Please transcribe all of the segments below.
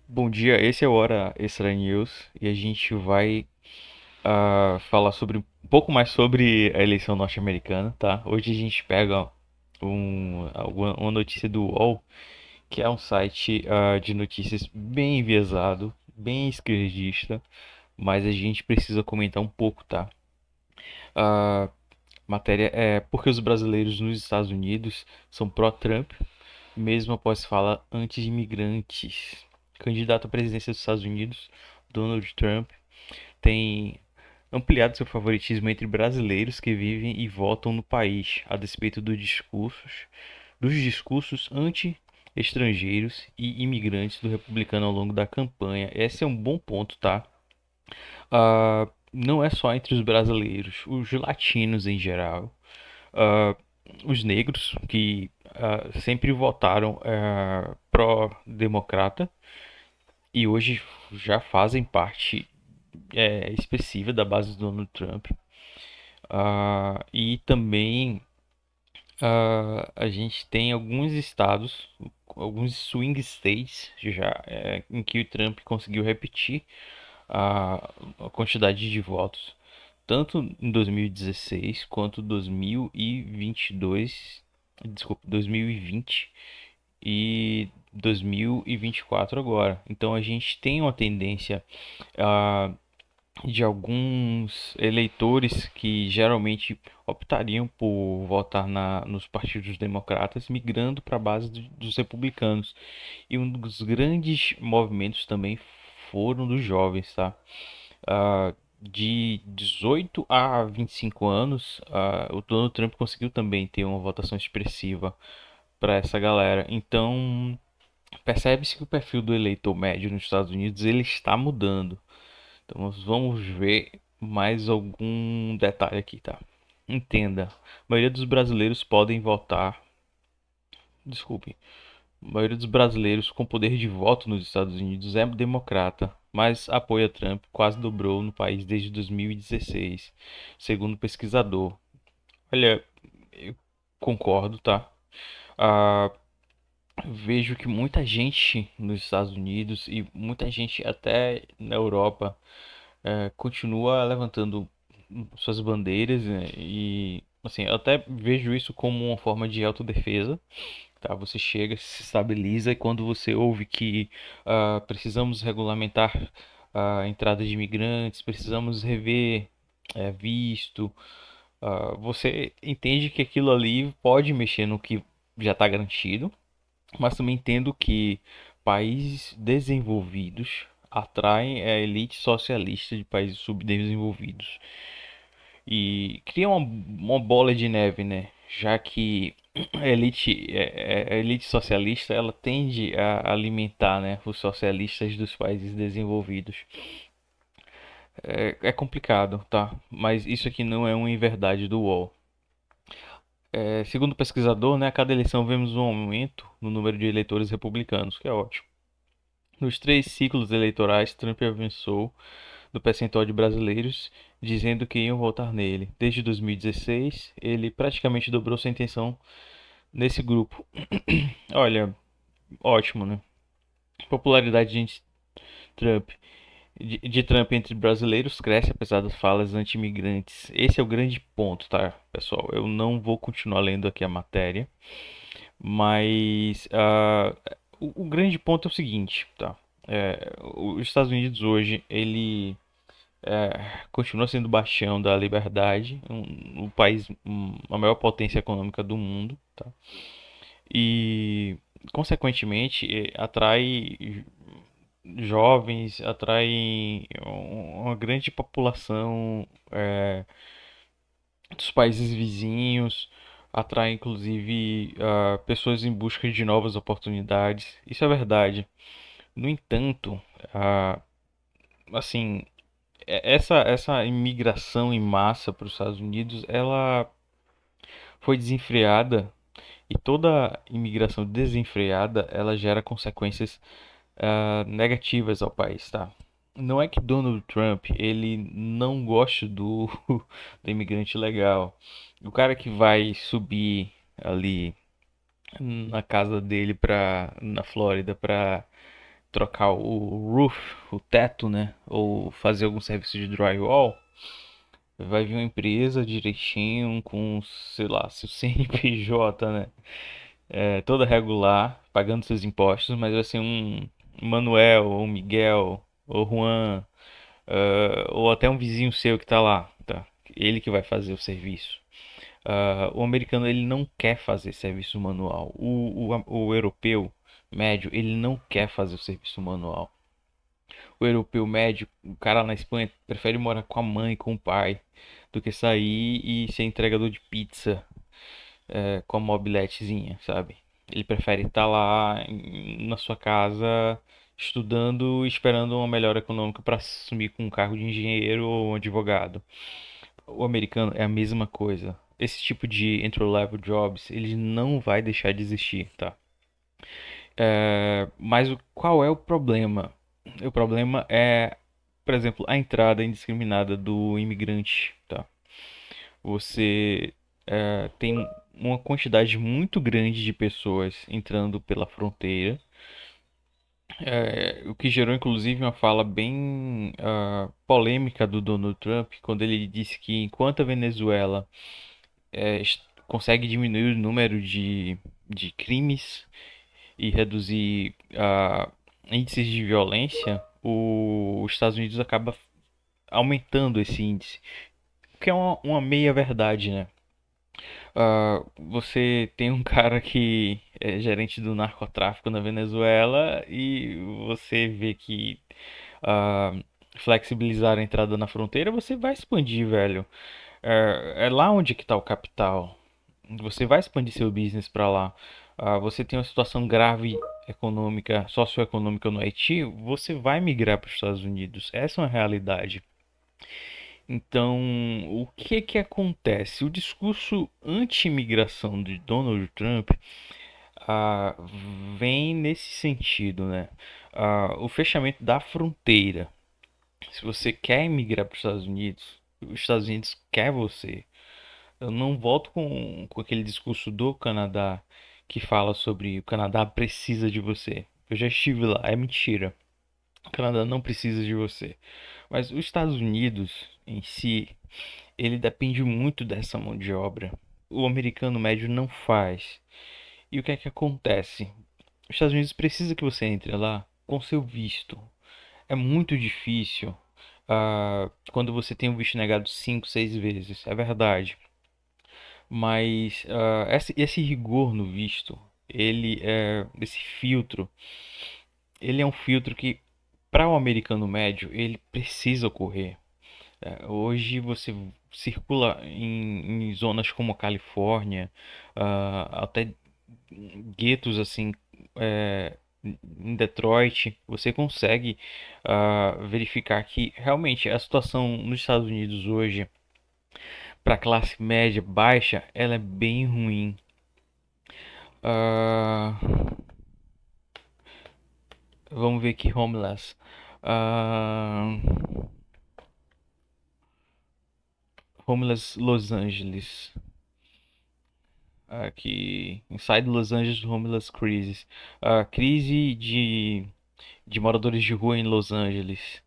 Bom dia, esse é o Hora Extra News e a gente vai falar sobre um pouco mais sobre a eleição norte-americana, tá? Hoje a gente pega uma notícia do UOL, que é um site de notícias bem enviesado, bem esquerdista, mas a gente precisa comentar um pouco, tá? A matéria é porque os brasileiros nos Estados Unidos são pró-Trump, mesmo após fala anti-imigrantes. Candidato à presidência dos Estados Unidos, Donald Trump, tem ampliado seu favoritismo entre brasileiros que vivem e votam no país, a despeito dos discursos anti-estrangeiros e imigrantes do republicano ao longo da campanha. Esse é um bom ponto, tá? Não é só entre os brasileiros, os latinos em geral, ah, os negros que sempre votaram pró-democrata e hoje já fazem parte expressiva da base do Donald Trump. E também a gente tem alguns estados, alguns swing states já em que o Trump conseguiu repetir a quantidade de votos, tanto em 2016 quanto 2022, desculpa, 2020 e 2024 agora. Então a gente tem uma tendência ah, de alguns eleitores que geralmente optariam por votar nos partidos democratas, migrando para a base dos republicanos. E um dos grandes movimentos também foram dos jovens, tá? De 18 a 25 anos, o Donald Trump conseguiu também ter uma votação expressiva para essa galera. Então, percebe-se que o perfil do eleitor médio nos Estados Unidos ele está mudando. Então nós vamos ver mais algum detalhe aqui, tá? Entenda, a maioria dos brasileiros podem votar. Desculpe, a maioria dos brasileiros com poder de voto nos Estados Unidos é democrata, mas apoia Trump quase dobrou no país desde 2016, segundo o pesquisador. Olha, eu concordo, tá? Ah, vejo que muita gente nos Estados Unidos e muita gente até na Europa continua levantando suas bandeiras, né, e assim, eu até vejo isso como uma forma de autodefesa, tá? Você chega, se estabiliza e quando você ouve que precisamos regulamentar a entrada de imigrantes, precisamos rever visto, você entende que aquilo ali pode mexer no que já está garantido, mas também entendo que países desenvolvidos atraem a elite socialista de países subdesenvolvidos e cria uma bola de neve, né? Já que a elite socialista ela tende a alimentar, né, os socialistas dos países desenvolvidos. É complicado, tá? Mas isso aqui não é uma inverdade do UOL. Segundo o pesquisador, né, a cada eleição vemos um aumento no número de eleitores republicanos, que é ótimo. Nos 3 ciclos eleitorais, Trump avançou no percentual de brasileiros dizendo que iam votar nele. Desde 2016, ele praticamente dobrou sua intenção nesse grupo. Olha, ótimo, né? Popularidade de Trump, de Trump entre brasileiros cresce apesar das falas anti-imigrantes. Esse é o grande ponto, tá, pessoal? Eu não vou continuar lendo aqui a matéria, mas o grande ponto é o seguinte, tá? Os Estados Unidos hoje, ele continua sendo o bastião da liberdade, o país, a maior potência econômica do mundo, tá? E, consequentemente, atrai jovens, atrai uma grande população dos países vizinhos, atrai inclusive pessoas em busca de novas oportunidades. Isso é verdade. No entanto, ah, assim, essa imigração em massa para os Estados Unidos, ela foi desenfreada e toda imigração desenfreada, ela gera consequências negativas ao país, tá? Não é que Donald Trump ele não goste do imigrante legal. O cara que vai subir ali na casa dele na Flórida para trocar o roof, o teto, né? Ou fazer algum serviço de drywall, vai vir uma empresa direitinho com, sei lá, seu CNPJ, né? Toda regular, pagando seus impostos, mas vai ser um Manuel, ou Miguel, ou Juan, ou até um vizinho seu que tá lá, tá? Ele que vai fazer o serviço. O americano ele não quer fazer serviço manual. O europeu médio ele não quer fazer o serviço manual. O europeu médio, o cara na Espanha prefere morar com a mãe, com o pai, do que sair e ser entregador de pizza com a mobiletezinha, sabe? Ele prefere estar lá na sua casa estudando, esperando uma melhora econômica para assumir com um cargo de engenheiro ou um advogado. O americano é a mesma coisa. Esse tipo de entry-level jobs, ele não vai deixar de existir, tá? Mas qual é o problema? O problema é, por exemplo, a entrada indiscriminada do imigrante, tá? Você tem uma quantidade muito grande de pessoas entrando pela fronteira, o que gerou inclusive uma fala bem polêmica do Donald Trump, quando ele disse que enquanto a Venezuela consegue diminuir o número de crimes e reduzir índices de violência, os Estados Unidos acaba aumentando esse índice, o que é uma meia verdade, né? Você tem um cara que é gerente do narcotráfico na Venezuela e você vê que ah, flexibilizar a entrada na fronteira, você vai expandir, velho. É lá onde que tá o capital. Você vai expandir seu business para lá. Você tem uma situação grave econômica, socioeconômica no Haiti, você vai migrar para os Estados Unidos. Essa é uma realidade. Então, o que que acontece? O discurso anti-imigração de Donald Trump ah, vem nesse sentido, né? O fechamento da fronteira. Se você quer emigrar para os Estados Unidos quer você. Eu não volto com aquele discurso do Canadá que fala sobre o Canadá precisa de você. Eu já estive lá, é mentira. O Canadá não precisa de você. Mas os Estados Unidos em si, ele depende muito dessa mão de obra. O americano médio não faz. E o que é que acontece? Os Estados Unidos precisa que você entre lá com seu visto. É muito difícil quando você tem um visto negado 5, 6 vezes. É verdade. Mas esse rigor no visto, esse filtro, ele é um filtro que, para o americano médio, ele precisa ocorrer. Hoje você circula em zonas como a Califórnia, até guetos assim, é, em Detroit, você consegue verificar que realmente a situação nos Estados Unidos hoje, para a classe média baixa, ela é bem ruim. Ah, vamos ver aqui, homeless. Ah, homeless Los Angeles. Aqui, Inside Los Angeles Homeless Crisis. Crise de moradores de rua em Los Angeles.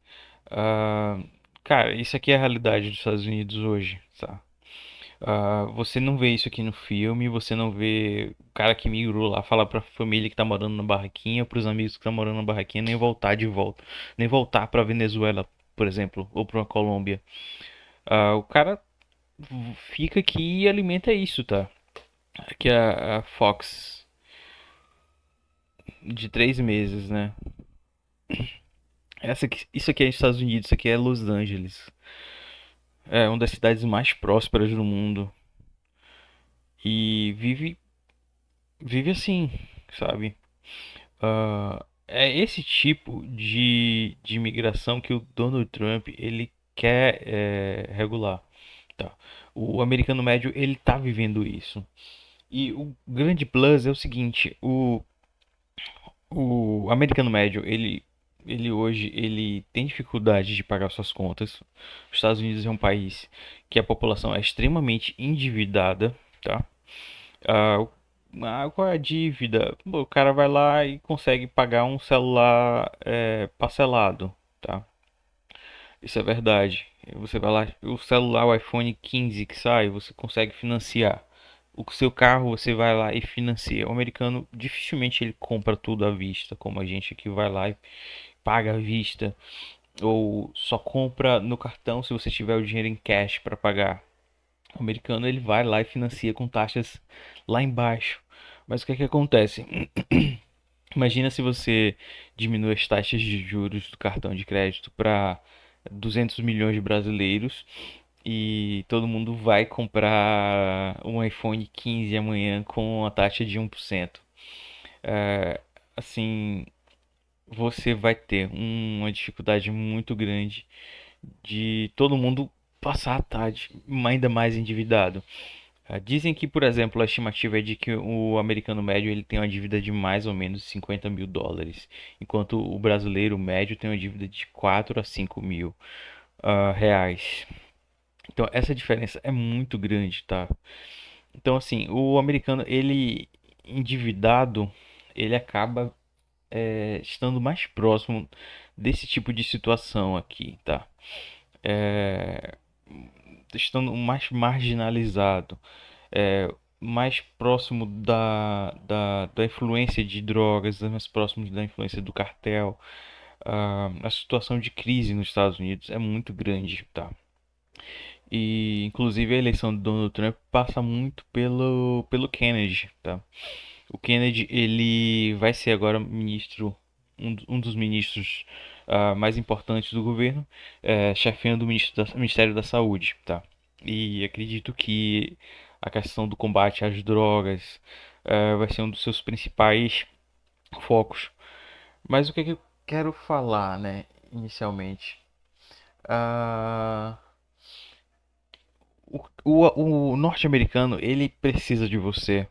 Ah, cara, isso aqui é a realidade dos Estados Unidos hoje, tá? Você não vê isso aqui no filme, você não vê o cara que migrou lá falar pra família que tá morando na barraquinha, pros amigos que estão morando na barraquinha, nem voltar de volta, nem voltar pra Venezuela, por exemplo, ou pra Colômbia. O cara fica aqui e alimenta isso, tá? Aqui é a Fox de 3 meses, né? Isso aqui é nos Estados Unidos, isso aqui é Los Angeles. É uma das cidades mais prósperas do mundo. E vive assim, sabe? É esse tipo de imigração que o Donald Trump ele quer regular, tá? O americano médio ele tá vivendo isso. E o grande plus é o seguinte, o americano médio ele hoje ele tem dificuldade de pagar suas contas. Os Estados Unidos é um país que a população é extremamente endividada, tá? Qual é a dívida? Pô, o cara vai lá e consegue pagar um celular parcelado, tá? Isso é verdade. Você vai lá, o celular, o iPhone 15 que sai, você consegue financiar. O seu carro você vai lá e financia. O americano dificilmente ele compra tudo à vista, como a gente aqui vai lá e paga à vista, ou só compra no cartão se você tiver o dinheiro em cash para pagar. O americano ele vai lá e financia com taxas lá embaixo. Mas o que é que acontece? Imagina se você diminui as taxas de juros do cartão de crédito para 200 milhões de brasileiros e todo mundo vai comprar um iPhone 15 amanhã com a taxa de 1%. É, assim, você vai ter uma dificuldade muito grande de todo mundo passar a tarde ainda mais endividado. Dizem que, por exemplo, a estimativa é de que o americano médio ele tem uma dívida de mais ou menos 50 mil dólares, enquanto o brasileiro médio tem uma dívida de 4 a 5 mil reais. Então, essa diferença é muito grande, tá? Então, assim, o americano, ele endividado, ele acaba estando mais próximo desse tipo de situação aqui, tá? É, estando mais marginalizado, mais próximo da influência de drogas, mais próximo da influência do cartel. A situação de crise nos Estados Unidos é muito grande, tá? E inclusive a eleição do Donald Trump passa muito pelo Kennedy, tá? O Kennedy ele vai ser agora ministro, um dos ministros mais importantes do governo, chefiando o Ministério da Saúde, tá? E acredito que a questão do combate às drogas vai ser um dos seus principais focos. Mas o que, é que eu quero falar, né, inicialmente? Ah, o norte-americano, ele precisa de você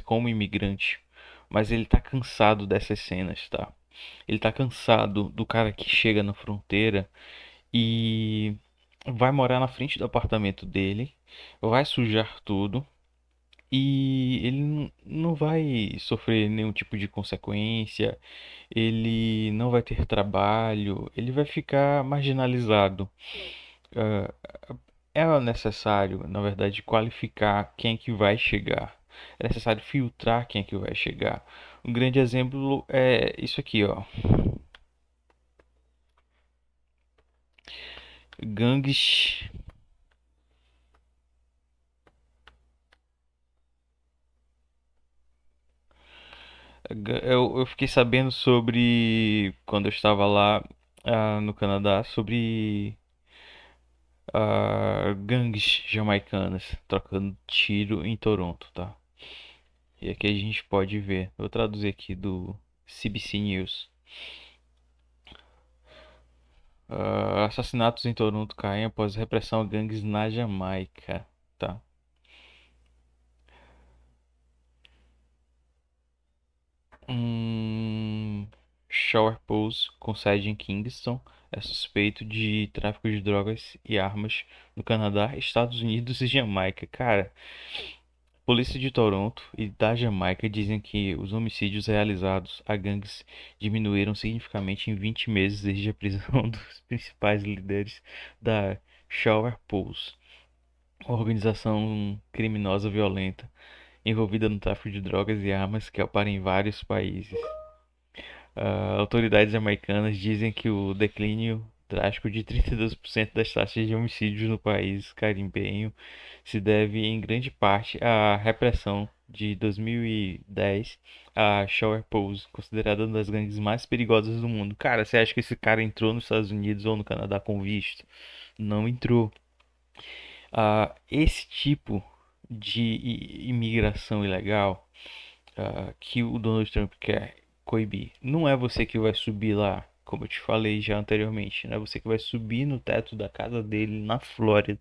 como imigrante, mas ele tá cansado dessas cenas, tá? Ele tá cansado do cara que chega na fronteira e vai morar na frente do apartamento dele, vai sujar tudo e ele não vai sofrer nenhum tipo de consequência, ele não vai ter trabalho, ele vai ficar marginalizado. Ah, É necessário, na verdade, qualificar quem é que vai chegar. É necessário filtrar quem é que vai chegar. Um grande exemplo é isso aqui, ó. Gangues. Eu fiquei sabendo sobre, quando eu estava lá no Canadá, sobre gangues jamaicanas trocando tiro em Toronto, tá? E aqui a gente pode ver. Eu vou traduzir aqui do CBC News. Assassinatos em Toronto caem após repressão a gangues na Jamaica, tá? Um Shower Pose com sede em Kingston é suspeito de tráfico de drogas e armas no Canadá, Estados Unidos e Jamaica. Cara, polícia de Toronto e da Jamaica dizem que os homicídios realizados a gangues diminuíram significativamente em 20 meses desde a prisão dos principais líderes da Shower Pose, uma organização criminosa violenta envolvida no tráfico de drogas e armas que opera em vários países. Autoridades jamaicanas dizem que o declínio drástico de 32% das taxas de homicídios no país caribenho se deve em grande parte à repressão de 2010 a Shower Pose, considerada uma das gangues mais perigosas do mundo. Cara, você acha que esse cara entrou nos Estados Unidos ou no Canadá com visto? Não entrou. Esse tipo de imigração ilegal que o Donald Trump quer coibir. Não é você que vai subir lá, como eu te falei já anteriormente, não é você que vai subir no teto da casa dele na Flórida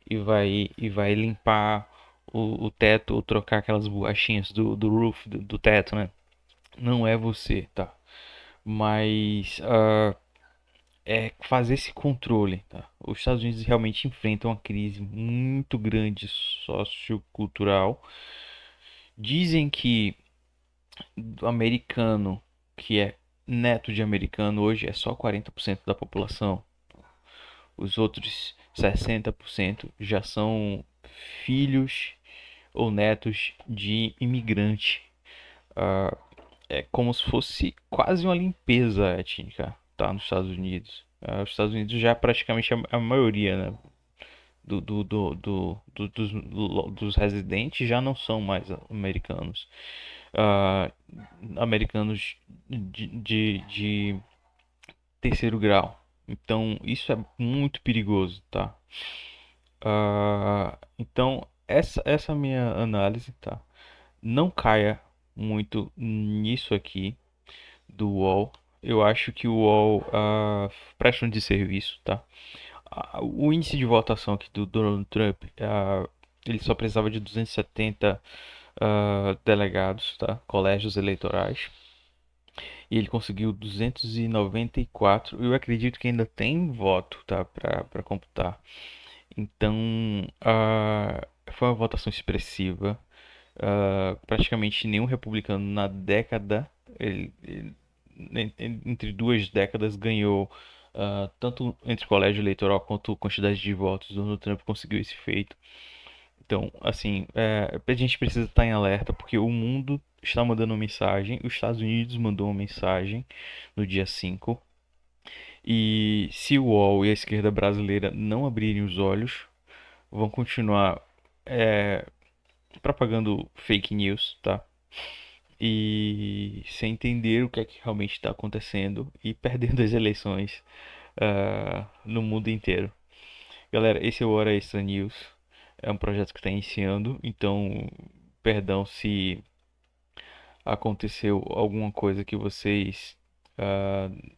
e vai limpar o teto ou trocar aquelas borrachinhas do roof, do teto, né? Não é você, tá? Mas é fazer esse controle, tá? Os Estados Unidos realmente enfrentam uma crise muito grande sociocultural Dizem que do americano que é neto de americano hoje é só 40% da população. Os outros 60% já são filhos ou netos de imigrante. Ah, é como se fosse quase uma limpeza étnica, tá? Nos Estados Unidos. Os Estados Unidos já é praticamente a maioria, né? Dos residentes já não são mais americanos. Ah, americanos de terceiro grau. Então, isso é muito perigoso, tá? Então, essa é a minha análise, tá? Não caia muito nisso aqui do UOL. Eu acho que o UOL presta um desserviço, tá? O índice de votação aqui do Donald Trump, ele só precisava de 270 delegados, tá? Colégios eleitorais. E ele conseguiu 294. Eu acredito que ainda tem voto, tá? Para computar. Então, foi uma votação expressiva. Praticamente nenhum republicano na década, entre duas décadas, ganhou tanto entre colégio eleitoral quanto quantidade de votos. Donald Trump conseguiu esse feito. Então, assim, a gente precisa estar em alerta porque o mundo está mandando uma mensagem, os Estados Unidos mandou uma mensagem no dia 5. E se o UOL e a esquerda brasileira não abrirem os olhos, vão continuar é, propagando fake news, tá? E sem entender o que é que realmente está acontecendo e perdendo as eleições no mundo inteiro. Galera, esse é o Hora Extra News. É um projeto que está iniciando, então perdão se aconteceu alguma coisa que vocês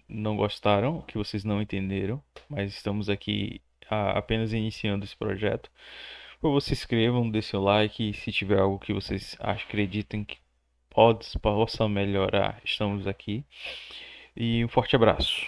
não gostaram, que vocês não entenderam, mas estamos aqui apenas iniciando esse projeto. Por favor, se inscrevam, dê seu like, e se tiver algo que vocês acreditem que possa melhorar, estamos aqui. E um forte abraço.